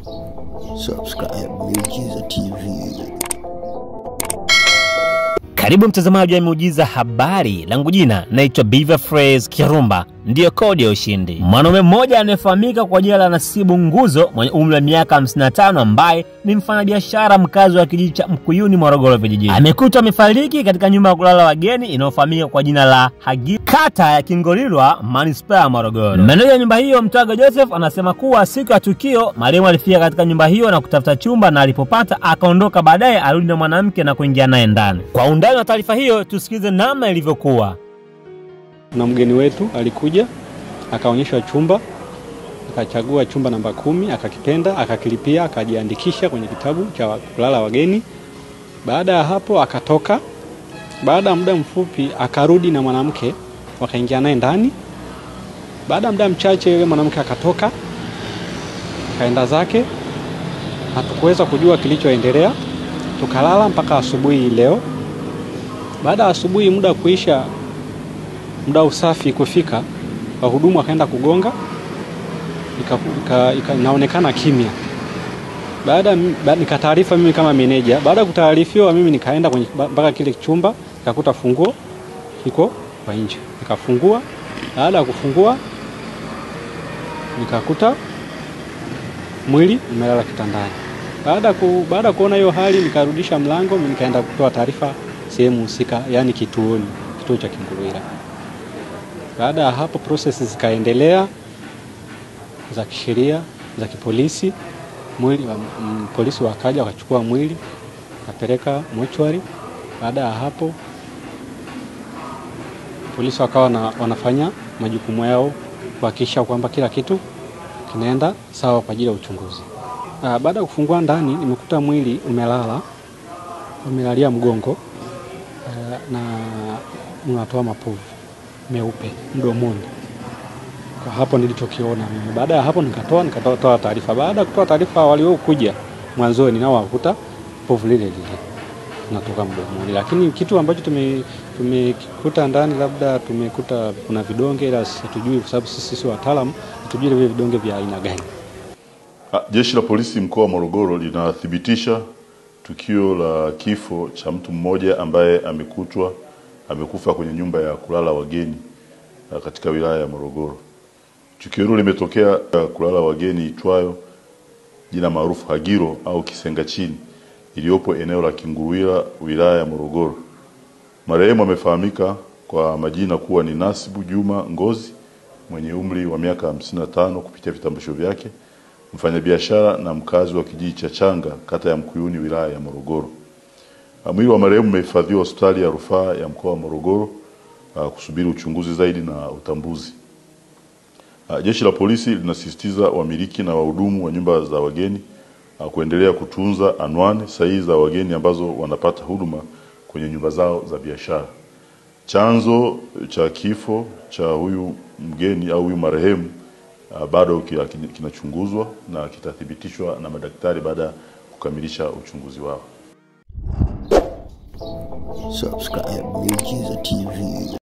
Subscribe Miujiza TV. Karibu mtazamaji wa Miujiza Habari. Langu jina naitwa Biva Phrase Kirumba, ndiyo kodi ya ushindi. Mwanaume mmoja anayefahamika kwa jina la Nasibu Nguzo mwenye umri wa miaka 55 ambaye ni mfanyabiashara mkazi wa kijiji cha Mkuyuni, Morogoro vijijini, amekutwa amefariki katika nyumba ya kulala wageni inayofahamika kwa jina la Hagi, kata ya Kingolilwa, manispaa ya Morogoro. Meneja wa nyumba hiyo Mtwaga Joseph anasema kuwa siku ya tukio marehemu alifika katika nyumba hiyo na kutafuta chumba, na alipopata akaondoka. Baadaye arudi na mwanamke na kuingia naye ndani. Kwa undani wa taarifa hiyo tusikize namna ilivyokuwa. Na mgeni wetu alikuja akaonyeshwa chumba, akachagua chumba namba 10, akakipenda, akakilipia, akajiandikisha kwenye kitabu cha kulala wageni. Baada ya hapo akatoka. Baada ya muda mfupi akarudi na mwanamke, wakaingia naye ndani. Baada ya muda mchache yule mwanamke akatoka, kaenda zake. Hatukuweza kujua kilichoendelea. Tukalala mpaka asubuhi leo. Baada ya asubuhi muda kuisha, muda usafi kufika, wahudumu wakaenda kugonga, inaonekana kimya. Baada nikataarifa mimi kama meneja. Baada ya kutaarifiwa mimi nikaenda kwenye mpaka kile chumba, nikakuta funguo iko kwa nje. Nikafungua. Baada ya kufungua nikakuta mwili umelala kitandani. Baada kuona hiyo hali nikarudisha mlango, mimi nikaenda kutoa taarifa sehemu husika, yani kituo cha Kingolilwa. Baada ya hapo process zikaendelea za kisheria, za kipolisi. Polisi wakaja wakachukua mwili kapeleka mortuary. Baada ya hapo polisi wakawa wanafanya majukumu yao kuhakikisha kwamba kila kitu kinaenda sawa kwa ajili ya uchunguzi. Baada ya kufungua ndani nimekuta mwili umelalia mgongo na unatoa mapovu meupe mdomoni. Kwa hapo nilichokiona mimi. Baada ya hapo nikatoa taarifa. Baada ya kutoa taarifa waliokuja mwanzoni nao wakuta povu lile natoka mdomoni. Lakini kitu ambacho tumekuta ndani, labda tumekuta kuna vidonge, ila hatujui kwa sababu sisi wataalamu hatujui vile vidonge vya aina gani. Jeshi la polisi mkoa wa Morogoro linathibitisha tukio la kifo cha mtu mmoja ambaye amekufa kwenye nyumba ya kulala wageni katika wilaya ya Morogoro. Tukio hilo limetokea kulala wageni itwayo jina maarufu Hagiro au Kisenga Chini, iliyopo eneo la Kingolilwa, wilaya ya Morogoro. Marehemu amefahamika kwa majina kuwa ni Nasibu Juma Ngozi mwenye umri wa miaka 55 kupitia vitambulisho vyake, mfanyabiashara na mkazi wa kijiji cha Changa, kata ya Mkuyuni, wilaya ya Morogoro. Mwili wa marehemu umehifadhiwa hospitali ya rufaa ya mkoa wa Morogoro kusubiri uchunguzi zaidi na utambuzi. Jeshi la polisi linasisitiza wamiliki na wahudumu wa nyumba za wageni kuendelea kutunza anwani sahihi za wageni ambazo wanapata huduma kwenye nyumba zao za biashara. Chanzo cha kifo cha huyu mgeni au huyu marehemu bado kinachunguzwa na kitathibitishwa na madaktari baada ya kukamilisha uchunguzi wao. Subscribe Miujiza TV.